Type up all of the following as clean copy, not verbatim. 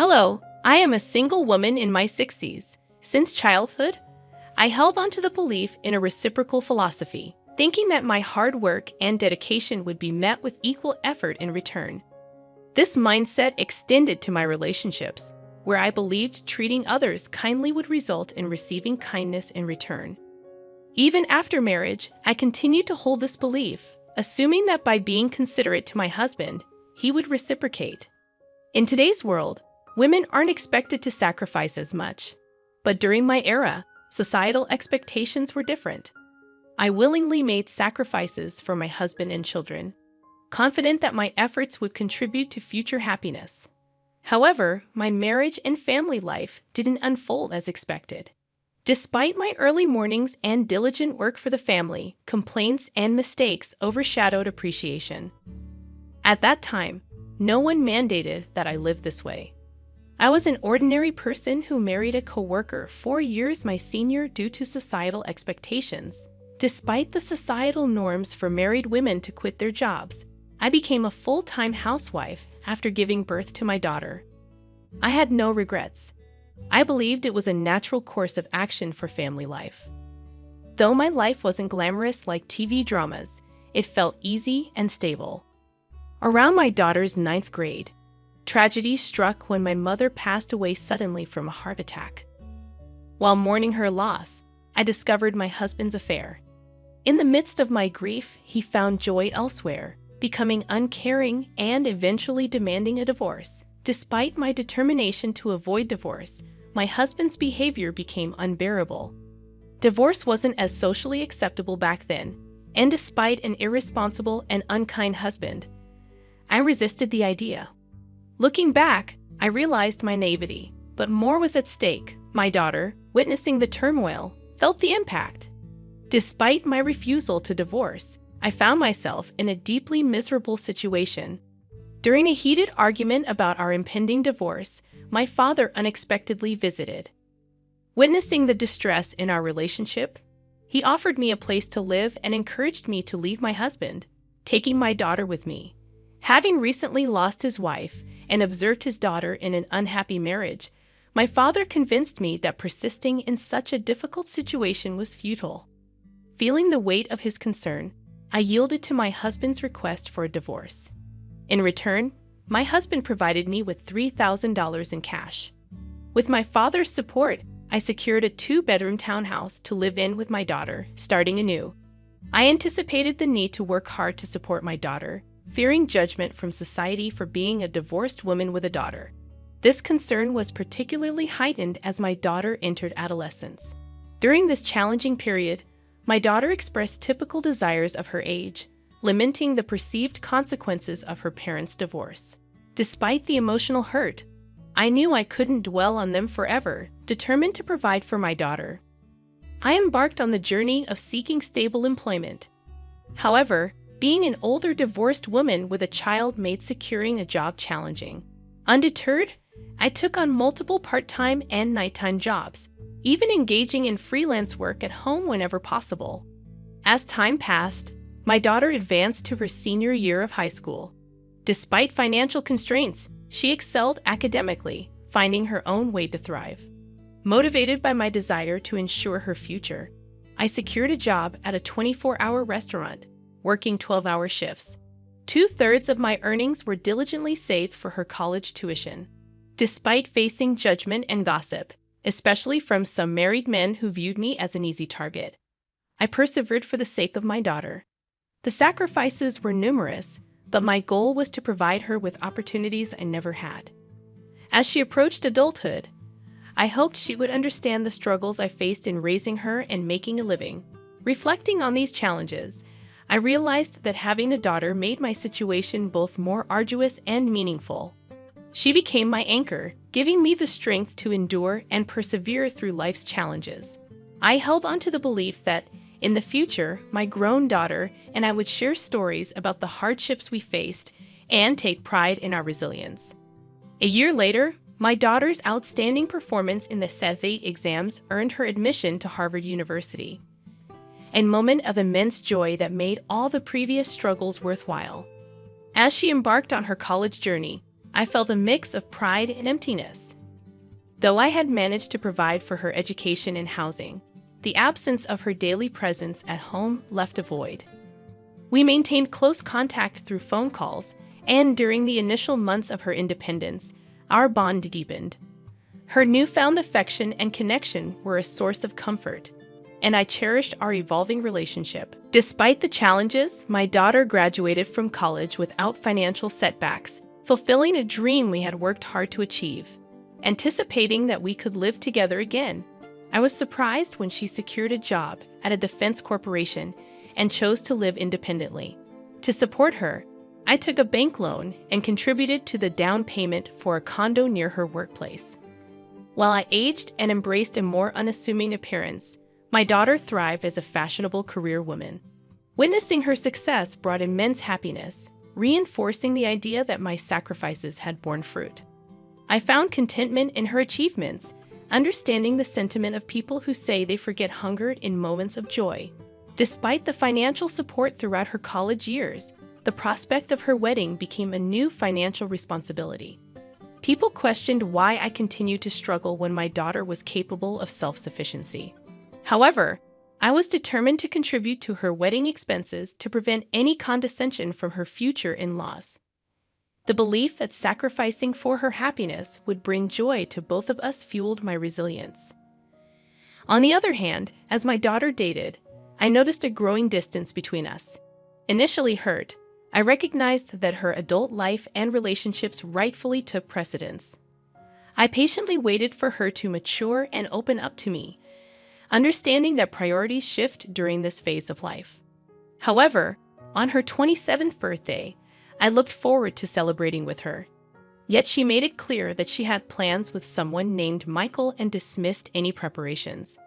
Hello, I am a single woman in my 60s. Since childhood, I held on to the belief in a reciprocal philosophy, thinking that my hard work and dedication would be met with equal effort in return. This mindset extended to my relationships, where I believed treating others kindly would result in receiving kindness in return. Even after marriage, I continued to hold this belief, assuming that by being considerate to my husband, he would reciprocate. In today's world, women aren't expected to sacrifice as much. But during my era, societal expectations were different. I willingly made sacrifices for my husband and children, confident that my efforts would contribute to future happiness. However, my marriage and family life didn't unfold as expected. Despite my early mornings and diligent work for the family, complaints and mistakes overshadowed appreciation. At that time, no one mandated that I live this way. I was an ordinary person who married a coworker 4 years my senior due to societal expectations. Despite the societal norms for married women to quit their jobs, I became a full-time housewife after giving birth to my daughter. I had no regrets. I believed it was a natural course of action for family life. Though my life wasn't glamorous like TV dramas, it felt easy and stable. Around my daughter's 9th grade, tragedy struck when my mother passed away suddenly from a heart attack. While mourning her loss, I discovered my husband's affair. In the midst of my grief, he found joy elsewhere, becoming uncaring and eventually demanding a divorce. Despite my determination to avoid divorce, my husband's behavior became unbearable. Divorce wasn't as socially acceptable back then, and despite an irresponsible and unkind husband, I resisted the idea. Looking back, I realized my naivety, but more was at stake. My daughter, witnessing the turmoil, felt the impact. Despite my refusal to divorce, I found myself in a deeply miserable situation. During a heated argument about our impending divorce, my father unexpectedly visited. Witnessing the distress in our relationship, he offered me a place to live and encouraged me to leave my husband, taking my daughter with me. Having recently lost his wife and observed his daughter in an unhappy marriage, my father convinced me that persisting in such a difficult situation was futile. Feeling the weight of his concern, I yielded to my husband's request for a divorce. In return, my husband provided me with $3,000 in cash. With my father's support, I secured a 2-bedroom townhouse to live in with my daughter, starting anew. I anticipated the need to work hard to support my daughter, fearing judgment from society for being a divorced woman with a daughter. This concern was particularly heightened as my daughter entered adolescence. During this challenging period, my daughter expressed typical desires of her age, lamenting the perceived consequences of her parents' divorce. Despite the emotional hurt, I knew I couldn't dwell on them forever, determined to provide for my daughter. I embarked on the journey of seeking stable employment. However, being an older divorced woman with a child made securing a job challenging. Undeterred, I took on multiple part-time and nighttime jobs, even engaging in freelance work at home whenever possible. As time passed, my daughter advanced to her senior year of high school. Despite financial constraints, she excelled academically, finding her own way to thrive. Motivated by my desire to ensure her future, I secured a job at a 24-hour restaurant, working 12-hour shifts. 2/3 of my earnings were diligently saved for her college tuition. Despite facing judgment and gossip, especially from some married men who viewed me as an easy target, I persevered for the sake of my daughter. The sacrifices were numerous, but my goal was to provide her with opportunities I never had. As she approached adulthood, I hoped she would understand the struggles I faced in raising her and making a living. Reflecting on these challenges, I realized that having a daughter made my situation both more arduous and meaningful. She became my anchor, giving me the strength to endure and persevere through life's challenges. I held on to the belief that, in the future, my grown daughter and I would share stories about the hardships we faced and take pride in our resilience. A year later, my daughter's outstanding performance in the SAT exams earned her admission to Harvard University, a moment of immense joy that made all the previous struggles worthwhile. As she embarked on her college journey, I felt a mix of pride and emptiness. Though I had managed to provide for her education and housing, the absence of her daily presence at home left a void. We maintained close contact through phone calls, and during the initial months of her independence, our bond deepened. Her newfound affection and connection were a source of comfort, and I cherished our evolving relationship. Despite the challenges, my daughter graduated from college without financial setbacks, fulfilling a dream we had worked hard to achieve. Anticipating that we could live together again, I was surprised when she secured a job at a defense corporation and chose to live independently. To support her, I took a bank loan and contributed to the down payment for a condo near her workplace. While I aged and embraced a more unassuming appearance, my daughter thrived as a fashionable career woman. Witnessing her success brought immense happiness, reinforcing the idea that my sacrifices had borne fruit. I found contentment in her achievements, understanding the sentiment of people who say they forget hunger in moments of joy. Despite the financial support throughout her college years, the prospect of her wedding became a new financial responsibility. People questioned why I continued to struggle when my daughter was capable of self-sufficiency. However, I was determined to contribute to her wedding expenses to prevent any condescension from her future in-laws. The belief that sacrificing for her happiness would bring joy to both of us fueled my resilience. On the other hand, as my daughter dated, I noticed a growing distance between us. Initially hurt, I recognized that her adult life and relationships rightfully took precedence. I patiently waited for her to mature and open up to me, understanding that priorities shift during this phase of life. However, on her 27th birthday, I looked forward to celebrating with her. Yet she made it clear that she had plans with someone named Michael and dismissed any preparations.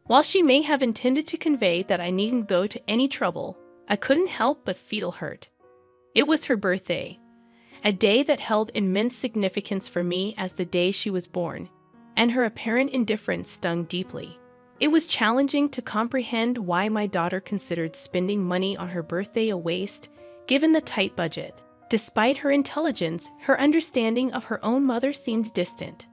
While she may have intended to convey that I needn't go to any trouble, I couldn't help but feel hurt. It was her birthday, a day that held immense significance for me as the day she was born, and her apparent indifference stung deeply. It was challenging to comprehend why my daughter considered spending money on her birthday a waste, given the tight budget. Despite her intelligence, her understanding of her own mother seemed distant.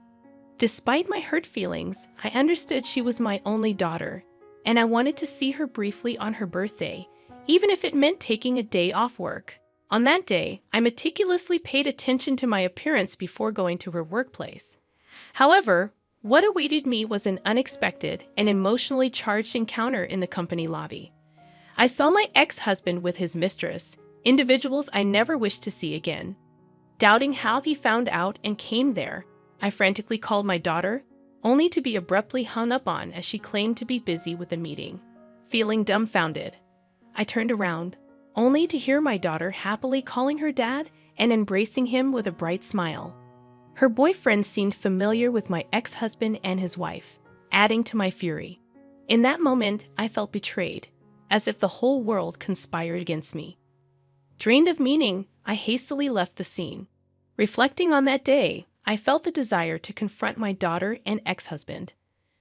Despite my hurt feelings, I understood she was my only daughter, and I wanted to see her briefly on her birthday, even if it meant taking a day off work. On that day, I meticulously paid attention to my appearance before going to her workplace. However, what awaited me was an unexpected and emotionally charged encounter in the company lobby. I saw my ex-husband with his mistress, individuals I never wished to see again. Doubting how he found out and came there, I frantically called my daughter, only to be abruptly hung up on as she claimed to be busy with a meeting. Feeling dumbfounded, I turned around, only to hear my daughter happily calling her dad and embracing him with a bright smile. Her boyfriend seemed familiar with my ex-husband and his wife, adding to my fury. In that moment, I felt betrayed, as if the whole world conspired against me. Drained of meaning, I hastily left the scene. Reflecting on that day, I felt the desire to confront my daughter and ex-husband,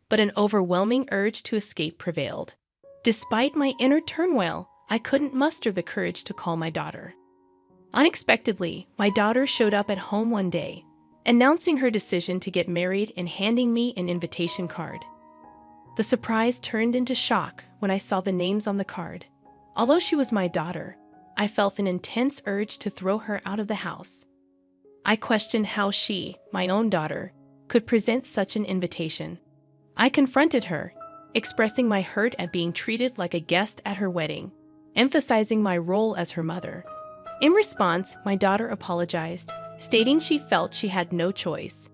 but an overwhelming urge to escape prevailed. Despite my inner turmoil, I couldn't muster the courage to call my daughter. Unexpectedly, my daughter showed up at home one day, announcing her decision to get married and handing me an invitation card. The surprise turned into shock when I saw the names on the card. Although she was my daughter, I felt an intense urge to throw her out of the house. I questioned how she, my own daughter, could present such an invitation. I confronted her, expressing my hurt at being treated like a guest at her wedding, emphasizing my role as her mother. In response, my daughter apologized, stating she felt she had no choice.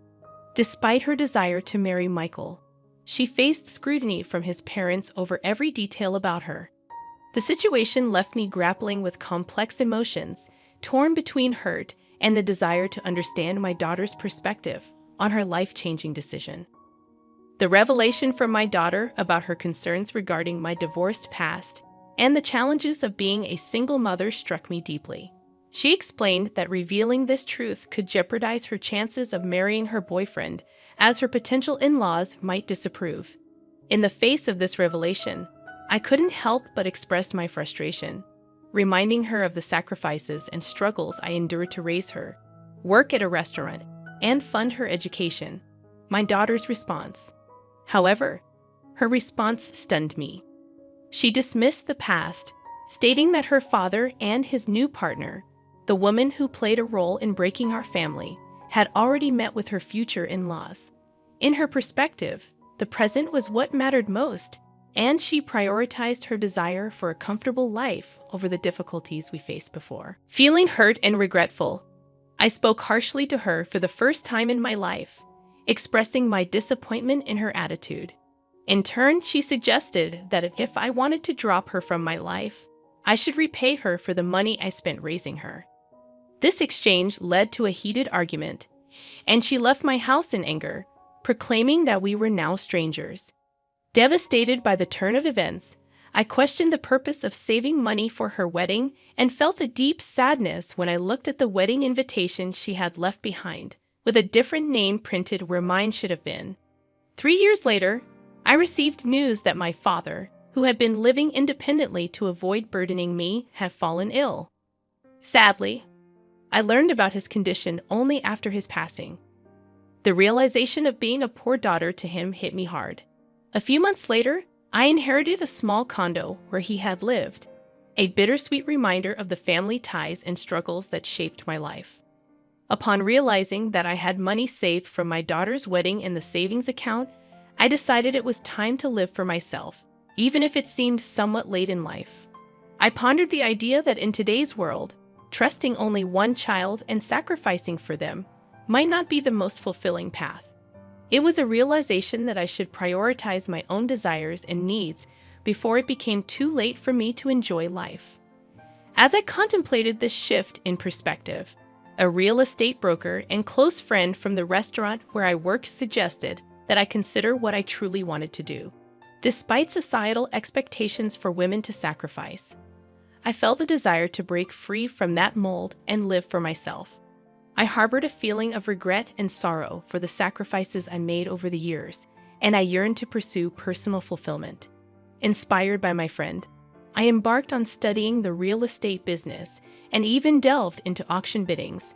Despite her desire to marry Michael, she faced scrutiny from his parents over every detail about her. The situation left me grappling with complex emotions, torn between hurt and the desire to understand my daughter's perspective on her life-changing decision. The revelation from my daughter about her concerns regarding my divorced past and the challenges of being a single mother struck me deeply. She explained that revealing this truth could jeopardize her chances of marrying her boyfriend, as her potential in-laws might disapprove. In the face of this revelation, I couldn't help but express my frustration, reminding her of the sacrifices and struggles I endured to raise her. work at a restaurant, and fund her education. My daughter's response. However, her response stunned me. She dismissed the past, stating that her father and his new partner, the woman who played a role in breaking our family, had already met with her future in-laws. In her perspective, the present was what mattered most, and she prioritized her desire for a comfortable life over the difficulties we faced before. Feeling hurt and regretful, I spoke harshly to her for the first time in my life, expressing my disappointment in her attitude. In turn, she suggested that if I wanted to drop her from my life, I should repay her for the money I spent raising her. This exchange led to a heated argument, and she left my house in anger, proclaiming that we were now strangers. Devastated by the turn of events, I questioned the purpose of saving money for her wedding and felt a deep sadness when I looked at the wedding invitation she had left behind, with a different name printed where mine should have been. 3 years later, I received news that my father, who had been living independently to avoid burdening me, had fallen ill. Sadly, I learned about his condition only after his passing. The realization of being a poor daughter to him hit me hard. A few months later, I inherited a small condo where he had lived, a bittersweet reminder of the family ties and struggles that shaped my life. Upon realizing that I had money saved from my daughter's wedding in the savings account, I decided it was time to live for myself, even if it seemed somewhat late in life. I pondered the idea that in today's world, trusting only one child and sacrificing for them might not be the most fulfilling path. It was a realization that I should prioritize my own desires and needs before it became too late for me to enjoy life. As I contemplated this shift in perspective, a real estate broker and close friend from the restaurant where I worked suggested that I consider what I truly wanted to do. Despite societal expectations for women to sacrifice, I felt the desire to break free from that mold and live for myself. I harbored a feeling of regret and sorrow for the sacrifices I made over the years, and I yearned to pursue personal fulfillment. Inspired by my friend, I embarked on studying the real estate business and even delved into auction biddings.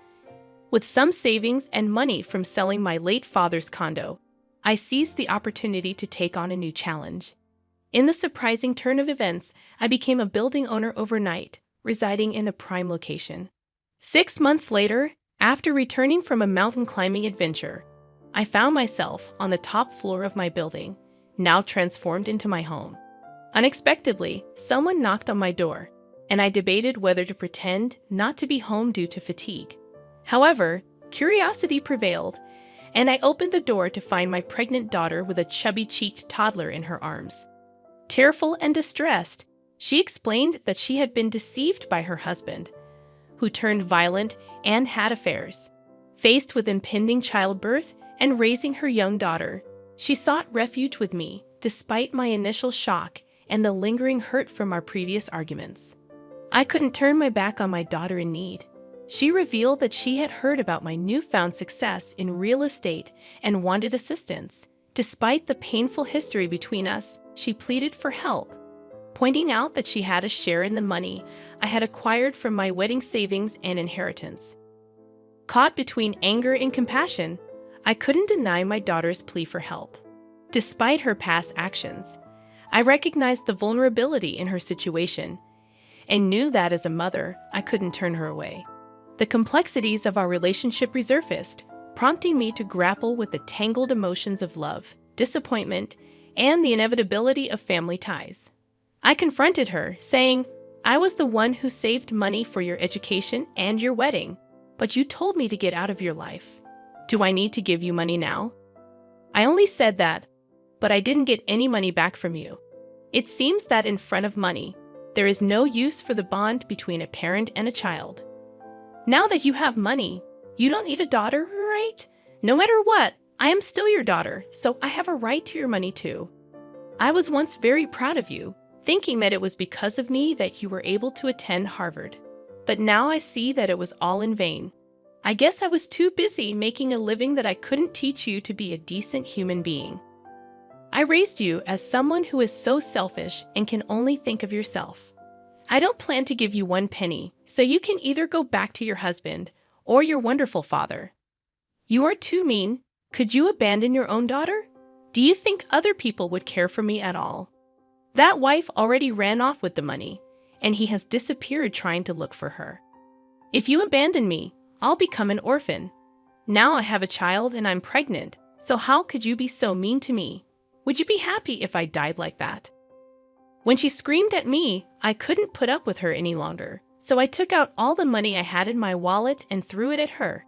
With some savings and money from selling my late father's condo, I seized the opportunity to take on a new challenge. In the surprising turn of events, I became a building owner overnight, residing in a prime location. 6 months later, after returning from a mountain climbing adventure, I found myself on the top floor of my building, now transformed into my home. Unexpectedly, someone knocked on my door, and I debated whether to pretend not to be home due to fatigue. However, curiosity prevailed, and I opened the door to find my pregnant daughter with a chubby-cheeked toddler in her arms. Tearful and distressed, she explained that she had been deceived by her husband, who turned violent and had affairs. Faced with impending childbirth and raising her young daughter, she sought refuge with me, despite my initial shock and the lingering hurt from our previous arguments. I couldn't turn my back on my daughter in need. She revealed that she had heard about my newfound success in real estate and wanted assistance. Despite the painful history between us, she pleaded for help, pointing out that she had a share in the money I had acquired from my wedding savings and inheritance. Caught between anger and compassion, I couldn't deny my daughter's plea for help. Despite her past actions, I recognized the vulnerability in her situation and knew that as a mother, I couldn't turn her away. The complexities of our relationship resurfaced, prompting me to grapple with the tangled emotions of love, disappointment, and the inevitability of family ties. I confronted her, saying, "I was the one who saved money for your education and your wedding, but you told me to get out of your life. Do I need to give you money now?" I only said that, but I didn't get any money back from you. It seems that in front of money, there is no use for the bond between a parent and a child. Now that you have money, you don't need a daughter, right? No matter what, I am still your daughter, so I have a right to your money too. I was once very proud of you, thinking that it was because of me that you were able to attend Harvard. But now I see that it was all in vain. I guess I was too busy making a living that I couldn't teach you to be a decent human being. I raised you as someone who is so selfish and can only think of yourself. I don't plan to give you one penny, so you can either go back to your husband or your wonderful father. You are too mean. Could you abandon your own daughter? Do you think other people would care for me at all? That wife already ran off with the money, and he has disappeared trying to look for her. If you abandon me, I'll become an orphan. Now I have a child and I'm pregnant, so how could you be so mean to me? Would you be happy if I died like that? When she screamed at me, I couldn't put up with her any longer, so I took out all the money I had in my wallet and threw it at her.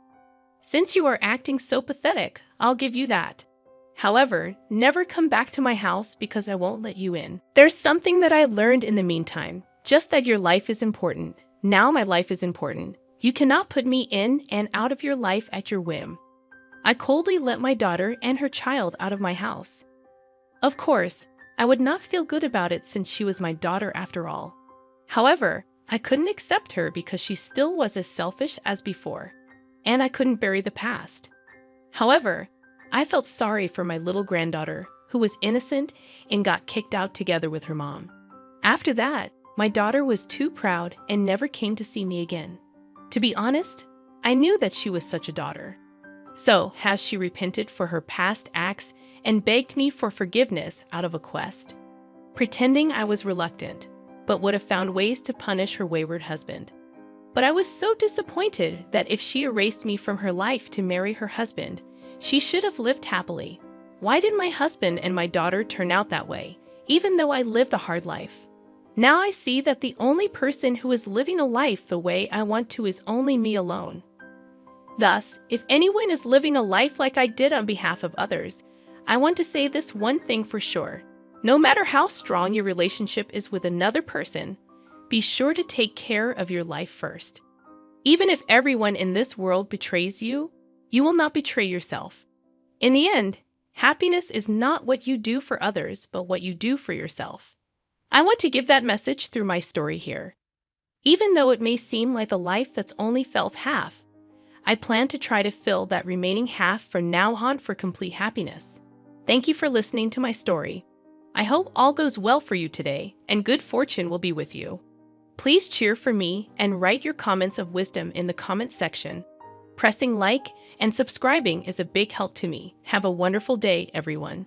Since you are acting so pathetic, I'll give you that. However, never come back to my house because I won't let you in. There's something that I learned in the meantime, just that your life is important. Now my life is important. You cannot put me in and out of your life at your whim. I coldly let my daughter and her child out of my house. Of course, I would not feel good about it since she was my daughter after all. However, I couldn't accept her because she still was as selfish as before, and I couldn't bury the past. However, I felt sorry for my little granddaughter, who was innocent and got kicked out together with her mom. After that, my daughter was too proud and never came to see me again. To be honest, I knew that she was such a daughter. So, has she repented for her past acts and begged me for forgiveness out of a quest? Pretending I was reluctant, but would have found ways to punish her wayward husband. But I was so disappointed that if she erased me from her life to marry her husband, she should have lived happily. Why did my husband and my daughter turn out that way, even though I lived a hard life? Now I see that the only person who is living a life the way I want to is only me alone. Thus, if anyone is living a life like I did on behalf of others, I want to say this one thing for sure. No matter how strong your relationship is with another person, be sure to take care of your life first. Even if everyone in this world betrays you, you will not betray yourself. In the end, happiness is not what you do for others, but what you do for yourself. I want to give that message through my story here. Even though it may seem like a life that's only felt half, I plan to try to fill that remaining half from now on for complete happiness. Thank you for listening to my story. I hope all goes well for you today, and good fortune will be with you. Please cheer for me and write your comments of wisdom in the comment section. Pressing like and subscribing is a big help to me. Have a wonderful day, everyone.